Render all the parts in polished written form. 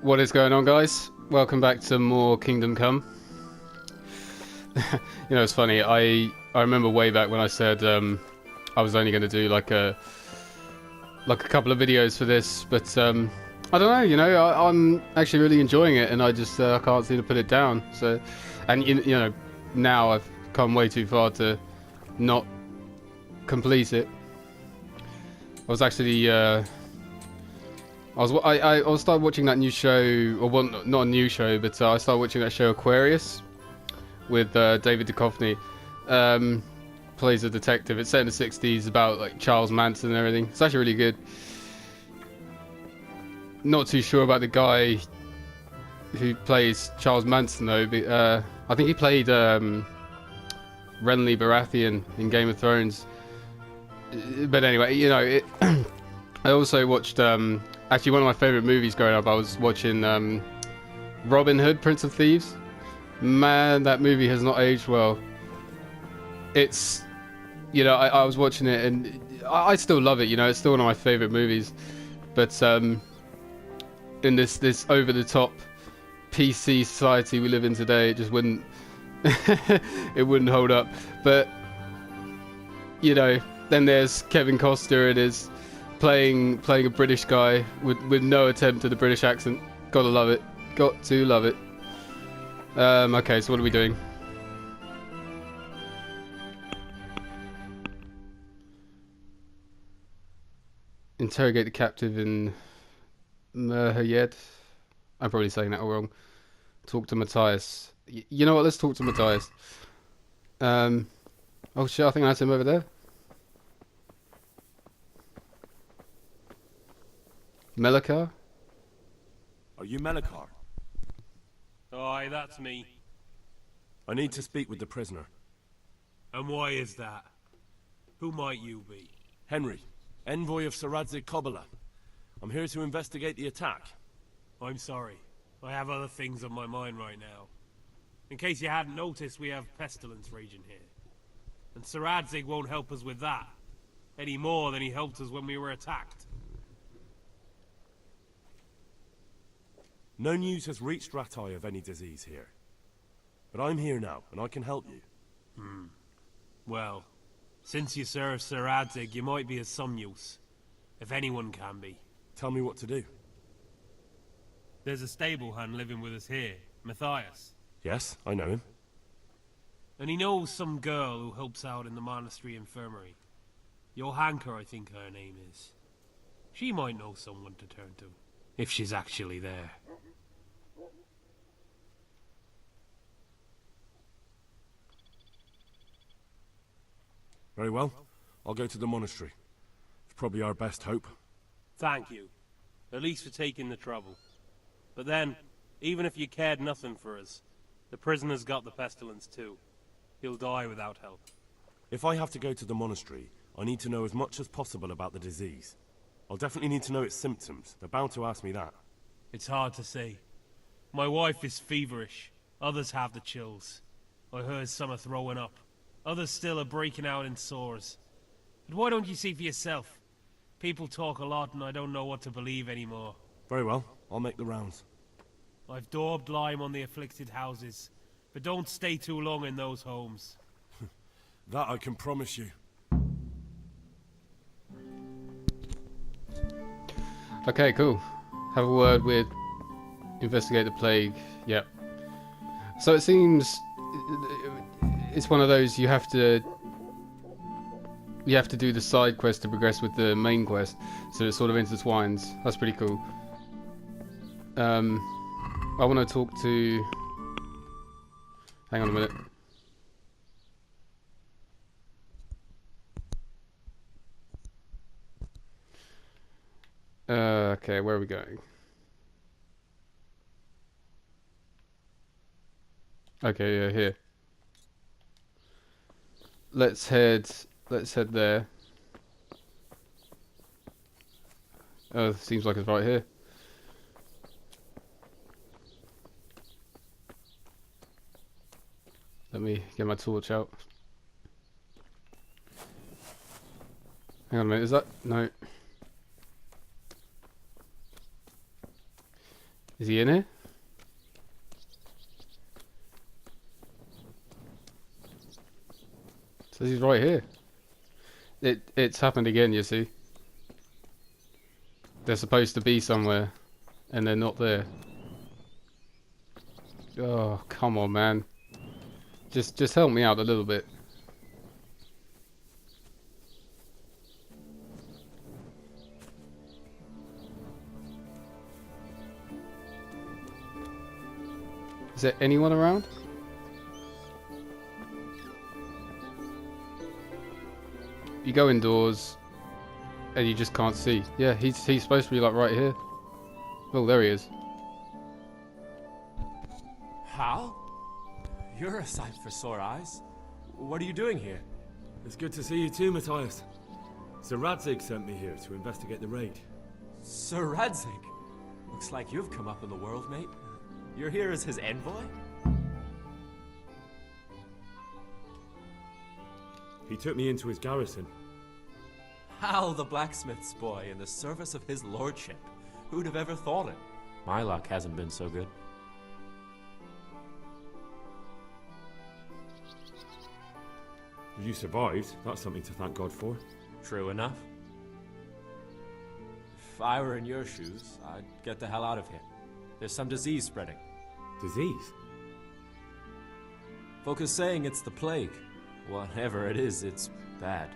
What is going on, guys? Welcome back to more Kingdom Come. It's funny. I remember way back when I said I was only going to do like a couple of videos for this, but I don't know. I'm actually really enjoying it, and I can't seem to put it down. So, and now I've come way too far to not complete it. I was actually I started watching that new show, or well, not a new show, but I started watching that show Aquarius with David Duchovny. Plays a detective. It's set in the '60s, about like Charles Manson and everything. It's actually really good. Not too sure about the guy who plays Charles Manson though. But, I think he played Renly Baratheon in Game of Thrones. But anyway, I also watched actually one of my favorite movies growing up. I was watching Robin Hood, Prince of Thieves. Man, that movie has not aged well. It's I was watching it and I still love it. It's still one of my favorite movies. But in this over the top PC society we live in today, it just wouldn't it wouldn't hold up. But then there's Kevin Costner and his playing a British guy with no attempt at a British accent. Gotta love it. Got to love it. Okay, so what are we doing? Interrogate the captive in Merhayed. I'm probably saying that all wrong. Talk to Matthias. You know what? Let's talk to Matthias. Oh shit! I think that's him over there. Melakar? Are you Melakar? Aye, that's me. I need to speak with the prisoner. And why is that? Who might you be? Henry, envoy of Saradzik Kobala. I'm here to investigate the attack. I'm sorry. I have other things on my mind right now. In case you hadn't noticed, we have pestilence raging here. And Saradzik won't help us with that. Any more than he helped us when we were attacked. No news has reached Ratai of any disease here. But I'm here now, and I can help you. Well, since you serve Saradzik, you might be of some use. If anyone can be. Tell me what to do. There's a stable hand living with us here, Matthias. Yes, I know him. And he knows some girl who helps out in the monastery infirmary. Johanka, I think her name is. She might know someone to turn to, if she's actually there. Very well. I'll go to the monastery. It's probably our best hope. Thank you. At least for taking the trouble. But then, even if you cared nothing for us, the prisoner's got the pestilence too. He'll die without help. If I have to go to the monastery, I need to know as much as possible about the disease. I'll definitely need to know its symptoms. They're bound to ask me that. It's hard to say. My wife is feverish. Others have the chills. I heard some are throwing up. Others still are breaking out in sores. But why don't you see for yourself? People talk a lot and I don't know what to believe anymore. Very well. I'll make the rounds. I've daubed lime on the afflicted houses, but don't stay too long in those homes. That I can promise you. Okay, cool. Have a word with investigate the plague. Yep. So it seems it's one of those you have to do the side quest to progress with the main quest, so it sort of intertwines. That's pretty cool. I want to talk to. Hang on a minute. Okay, where are we going? Okay, yeah, here. Let's head there. Oh, seems like it's right here. Let me get my torch out. Hang on a minute, is that? No. Is he in here? Says he's right here. It's happened again, you see. They're supposed to be somewhere, and they're not there. Oh, come on, man. Just help me out a little bit. Is there anyone around? You go indoors, and you just can't see. Yeah, he's supposed to be like right here. Oh, there he is. Hal? You're a sight for sore eyes. What are you doing here? It's good to see you too, Matthias. Sir Radzig sent me here to investigate the raid. Sir Radzig? Looks like you've come up in the world, mate. You're here as his envoy? He took me into his garrison. Hal the blacksmith's boy in the service of his lordship. Who'd have ever thought it? My luck hasn't been so good. You survived. That's something to thank God for. True enough. If I were in your shoes, I'd get the hell out of here. There's some disease spreading. Disease? Folk are saying it's the plague. Whatever it is, it's bad.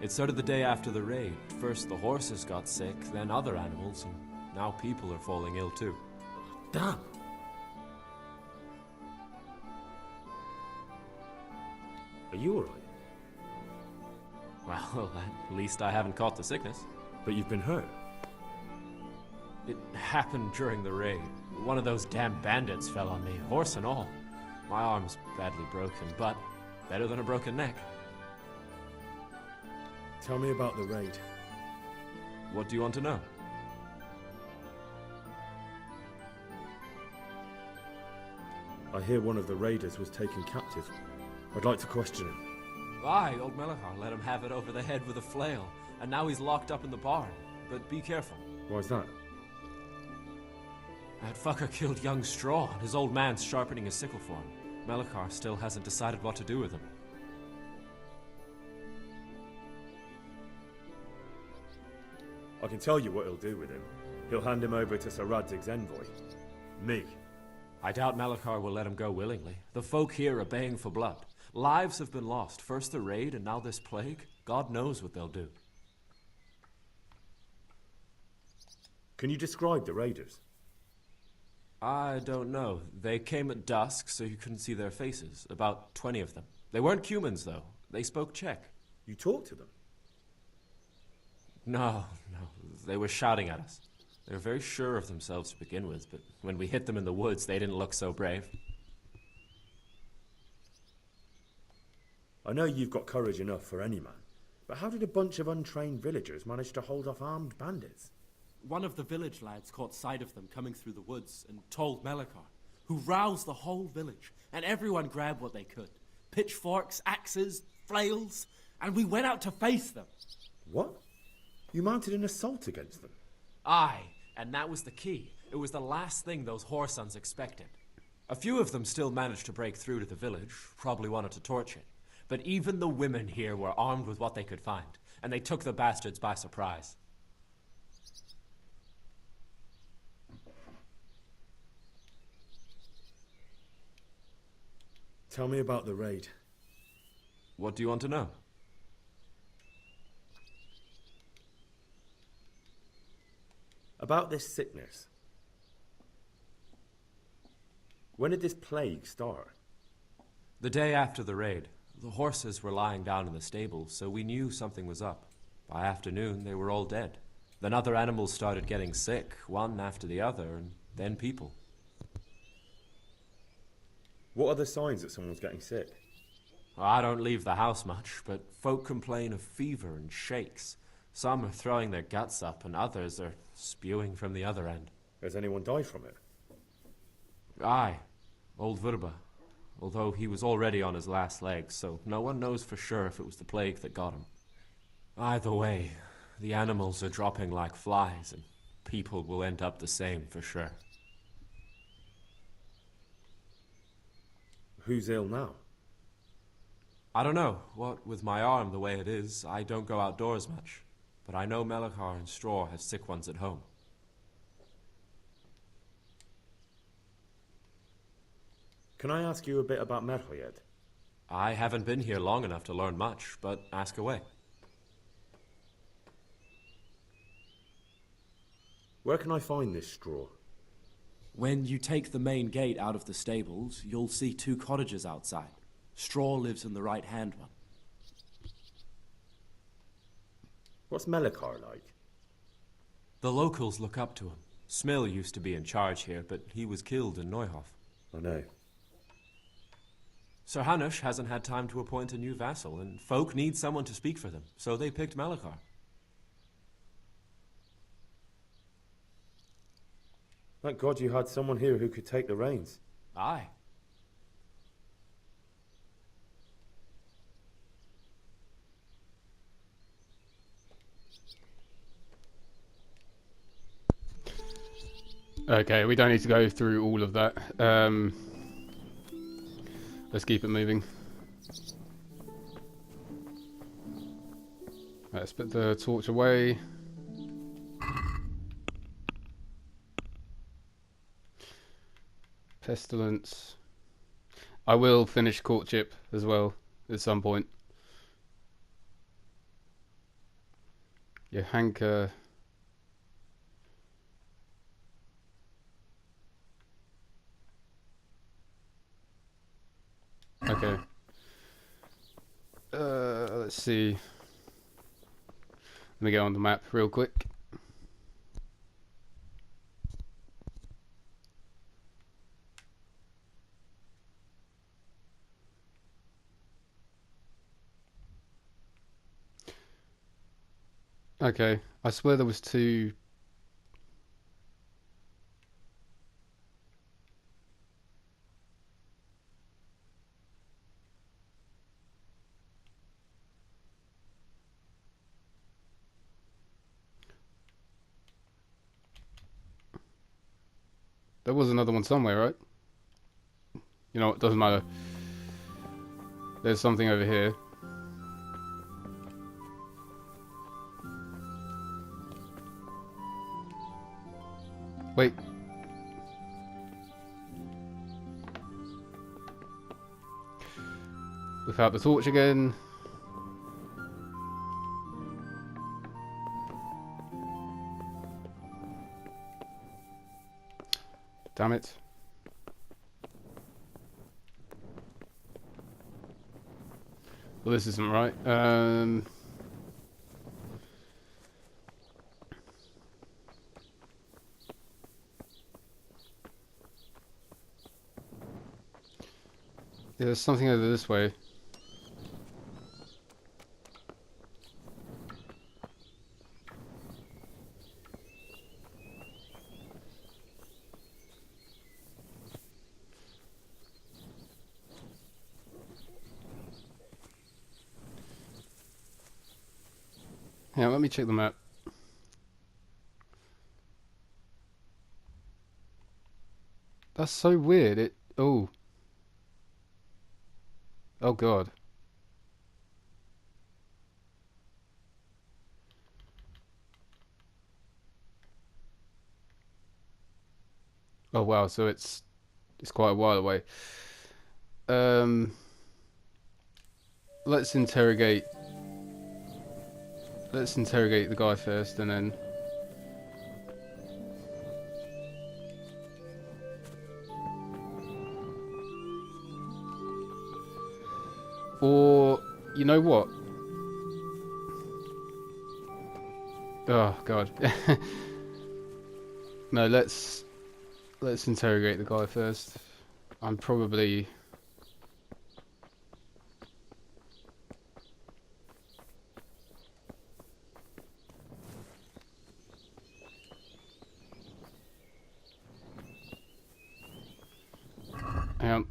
It started the day after the raid. First the horses got sick, then other animals, and now people are falling ill too. Damn. Are you alright? Well, at least I haven't caught the sickness. But you've been hurt. It happened during the raid. One of those damn bandits fell on me, horse and all. My arm's badly broken, but better than a broken neck. Tell me about the raid. What do you want to know? I hear one of the raiders was taken captive. I'd like to question him. Aye, old Melachar let him have it over the head with a flail, and now he's locked up in the barn. But be careful. Why's that? That fucker killed young Straw, and his old man's sharpening his sickle for him. Melachar still hasn't decided what to do with him. I can tell you what he'll do with him. He'll hand him over to Sir Radzig's envoy. Me. I doubt Melachar will let him go willingly. The folk here are baying for blood. Lives have been lost. First the raid, and now this plague. God knows what they'll do. Can you describe the raiders? I don't know. They came at dusk, so you couldn't see their faces. About 20 of them. They weren't humans, though. They spoke Czech. You talked to them? No. They were shouting at us. They were very sure of themselves to begin with, but when we hit them in the woods, they didn't look so brave. I know you've got courage enough for any man, but how did a bunch of untrained villagers manage to hold off armed bandits? One of the village lads caught sight of them coming through the woods and told Melachar, who roused the whole village, and everyone grabbed what they could. Pitchforks, axes, flails, and we went out to face them. What? You mounted an assault against them? Aye, and that was the key. It was the last thing those whoresons expected. A few of them still managed to break through to the village, probably wanted to torch it. But even the women here were armed with what they could find, and they took the bastards by surprise. Tell me about the raid. What do you want to know? About this sickness. When did this plague start? The day after the raid. The horses were lying down in the stable, so we knew something was up. By afternoon, they were all dead. Then other animals started getting sick, one after the other, and then people. What are the signs that someone's getting sick? I don't leave the house much, but folk complain of fever and shakes. Some are throwing their guts up, and others are spewing from the other end. Has anyone died from it? Aye, old Verba. Although he was already on his last legs, so no one knows for sure if it was the plague that got him. Either way, the animals are dropping like flies, and people will end up the same for sure. Who's ill now? I don't know. What with my arm the way it is, I don't go outdoors much. But I know Melikar and Straw have sick ones at home. Can I ask you a bit about Merho yet? I haven't been here long enough to learn much, but ask away. Where can I find this Straw? When you take the main gate out of the stables, you'll see 2 cottages outside. Straw lives in the right-hand one. What's Melikar like? The locals look up to him. Smill used to be in charge here, but he was killed in Neuhof. I know. Sir Hanush hasn't had time to appoint a new vassal, and folk need someone to speak for them, so they picked Melikar. Thank God you had someone here who could take the reins. Aye. Okay, we don't need to go through all of that. Let's keep it moving. Let's put the torch away. Pestilence. I will finish courtship as well at some point. Johanka. Okay. Let's see. Let me go on the map real quick. Okay, I swear there was 2. There was another one somewhere, right? You know, it doesn't matter. There's something over here. Wait. Without the torch again. Damn it. Well, this isn't right. Yeah, there's something over this way. Yeah, let me check the map. That's so weird. It. Oh. Oh God. Oh wow. So it's quite a while away. Let's interrogate. Let's interrogate the guy first, and then. Or, you know what? Oh God. No, let's interrogate the guy first. I'm probably. Hang on.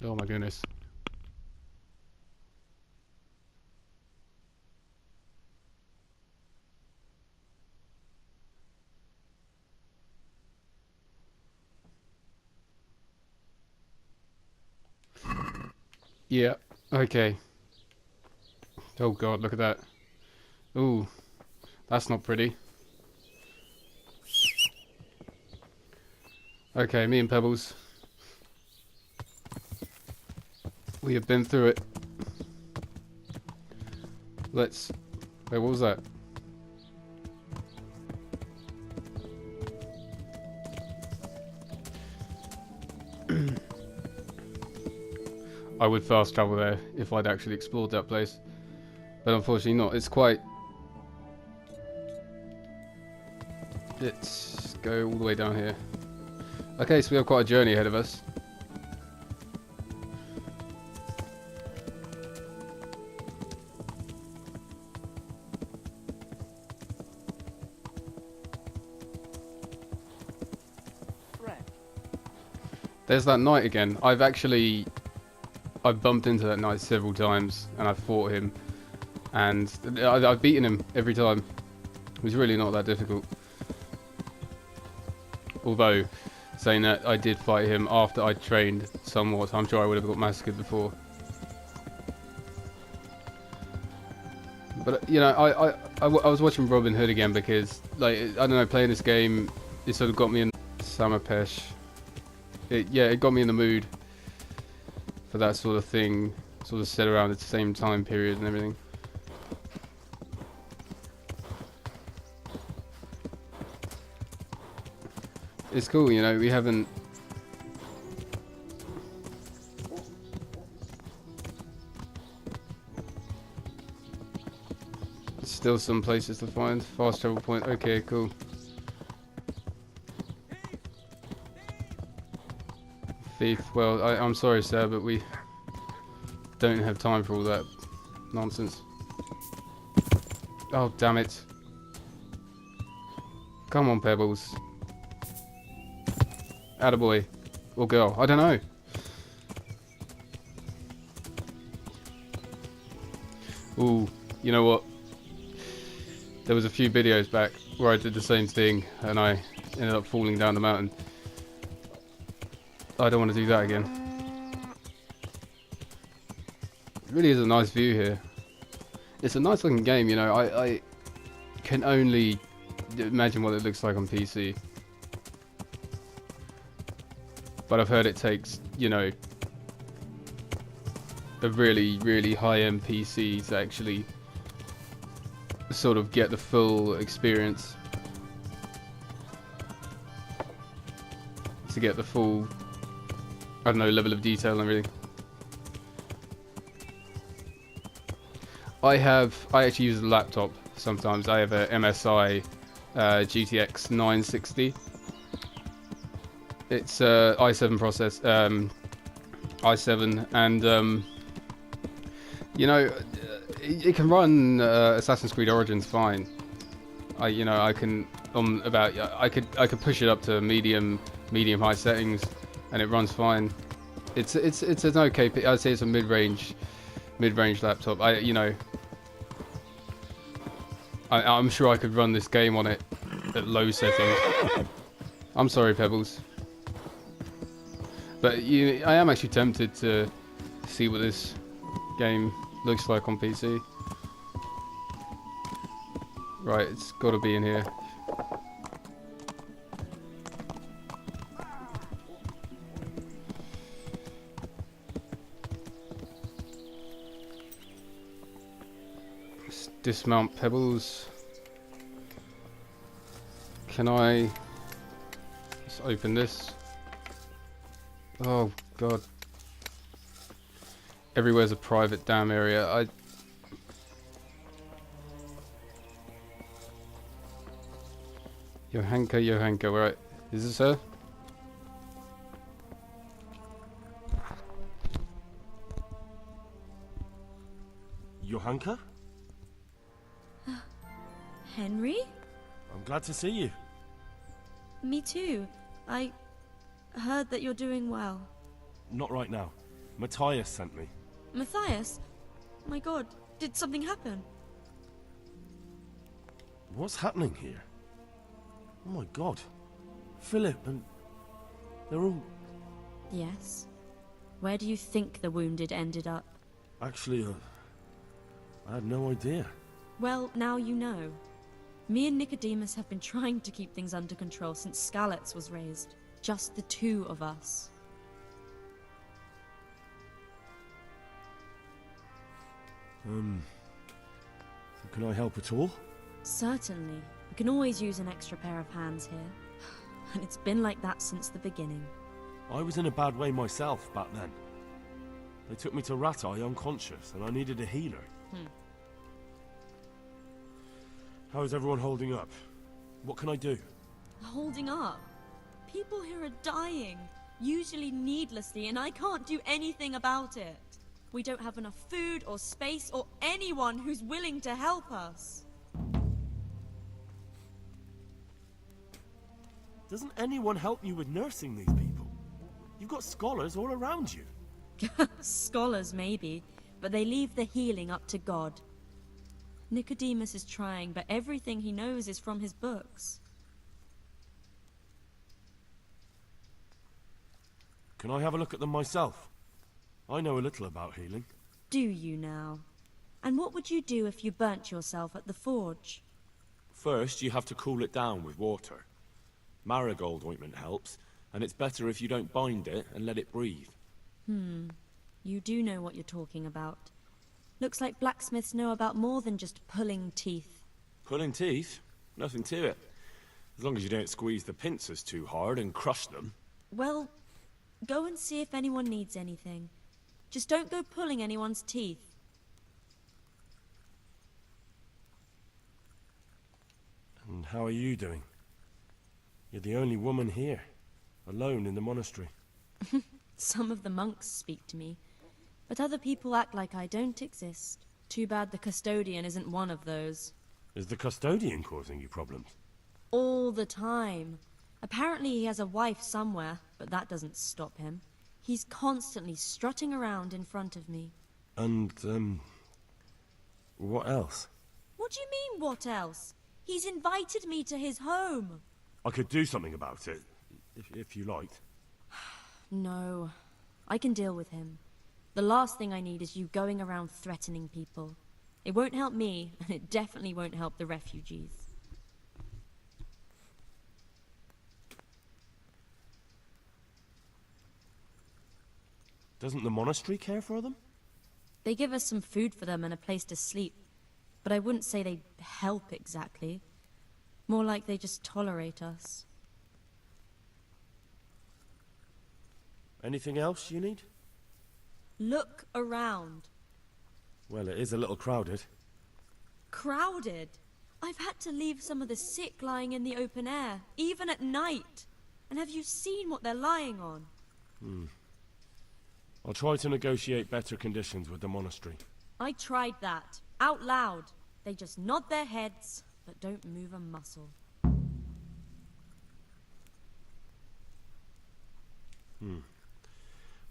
Oh my goodness. Yeah. Okay. Oh god, look at that. Ooh, that's not pretty. Okay, me and Pebbles. We have been through it. Let's... Wait, what was that? I would fast travel there if I'd actually explored that place. But unfortunately not. It's quite... Let's go all the way down here. Okay, so we have quite a journey ahead of us. There's that knight again. I've bumped into that knight several times and I've fought him. And I've beaten him every time. It was really not that difficult. Although, saying that, I did fight him after I trained somewhat. I'm sure I would have got massacred before. But, you know, I was watching Robin Hood again because, like, I don't know, playing this game, it sort of got me in Samapesh. It got me in the mood for that sort of thing, sort of set around the same time period and everything. It's cool, you know, we haven't... Still some places to find. Fast travel point, okay, cool. Thief, well, I'm sorry sir, but we don't have time for all that nonsense. Oh, damn it. Come on, Pebbles. Attaboy. Or girl, I don't know. Ooh, you know what? There was a few videos back where I did the same thing and I ended up falling down the mountain. I don't want to do that again. It really is a nice view here. It's a nice looking game, you know. I can only imagine what it looks like on PC. But I've heard it takes, you know, a really, really high-end PC to actually sort of get the full experience. To get the full, I don't know, level of detail and everything. I actually use a laptop sometimes. I have a MSI GTX 960. It's i7 process, i7, and you know, it can run Assassin's Creed Origins fine. I can I could push it up to medium high settings, and it runs fine. It's an okay. I'd say it's a mid-range laptop. I'm sure I could run this game on it at low settings. I'm sorry, Pebbles. But I am actually tempted to see what this game looks like on PC. Right, it's got to be in here. Let's dismount Pebbles. Can I just open this? Oh god. Everywhere's a private damn area. Johanka, right. Is this her? Johanka? Henry? I'm glad to see you. Me too. I heard that you're doing well. Not right now. Matthias sent me. Matthias? My god, did something happen? What's happening here? Oh my god. Philip and... they're all... Yes. Where do you think the wounded ended up? Actually, I had no idea. Well, now you know. Me and Nicodemus have been trying to keep things under control since Skalitz was raised. Just the two of us. Can I help at all? Certainly. We can always use an extra pair of hands here. And it's been like that since the beginning. I was in a bad way myself back then. They took me to Rattay unconscious, and I needed a healer. How is everyone holding up? What can I do? Holding up? People here are dying, usually needlessly, and I can't do anything about it. We don't have enough food or space or anyone who's willing to help us. Doesn't anyone help you with nursing these people? You've got scholars all around you. Scholars, maybe, but they leave the healing up to God. Nicodemus is trying, but everything he knows is from his books. Can I have a look at them myself? I know a little about healing. Do you now? And what would you do if you burnt yourself at the forge? First, you have to cool it down with water. Marigold ointment helps, and it's better if you don't bind it and let it breathe. You do know what you're talking about. Looks like blacksmiths know about more than just pulling teeth. Pulling teeth? Nothing to it. As long as you don't squeeze the pincers too hard and crush them. Well, go and see if anyone needs anything. Just don't go pulling anyone's teeth. And how are you doing? You're the only woman here, alone in the monastery. Some of the monks speak to me, but other people act like I don't exist. Too bad the custodian isn't one of those. Is the custodian causing you problems? All the time. Apparently he has a wife somewhere, but that doesn't stop him. He's constantly strutting around in front of me. And, what else? What do you mean, what else? He's invited me to his home. I could do something about it, if you liked. No, I can deal with him. The last thing I need is you going around threatening people. It won't help me, and it definitely won't help the refugees. Doesn't the monastery care for them? They give us some food for them and a place to sleep, but I wouldn't say they help exactly. More like they just tolerate us. Anything else you need? Look around. Well, it is a little crowded. Crowded? I've had to leave some of the sick lying in the open air, even at night. And have you seen what they're lying on? I'll try to negotiate better conditions with the monastery. I tried that, out loud. They just nod their heads, but don't move a muscle.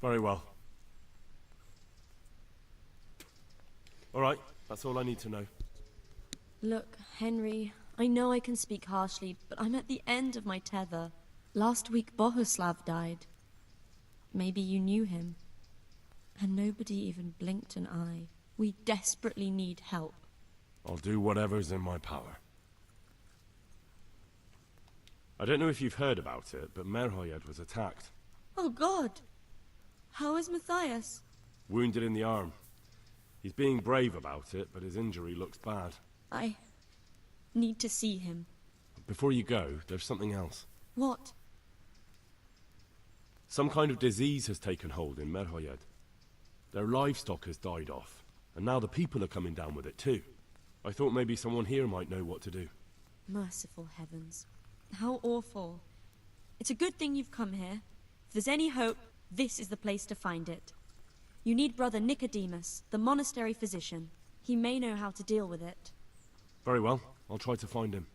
Very well. All right, that's all I need to know. Look, Henry, I know I can speak harshly, but I'm at the end of my tether. Last week Bohuslav died. Maybe you knew him. And nobody even blinked an eye. We desperately need help. I'll do whatever's in my power. I don't know if you've heard about it, but Merhoyed was attacked. Oh God! How is Matthias? Wounded in the arm. He's being brave about it, but his injury looks bad. I need to see him. Before you go, there's something else. What? Some kind of disease has taken hold in Merhoyed. Their livestock has died off, and now the people are coming down with it too. I thought maybe someone here might know what to do. Merciful heavens. How awful. It's a good thing you've come here. If there's any hope, this is the place to find it. You need Brother Nicodemus, the monastery physician. He may know how to deal with it. Very well, I'll try to find him.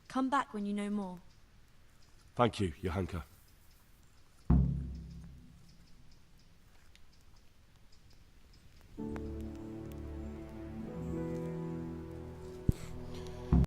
Come back when you know more. Thank you, Johanka.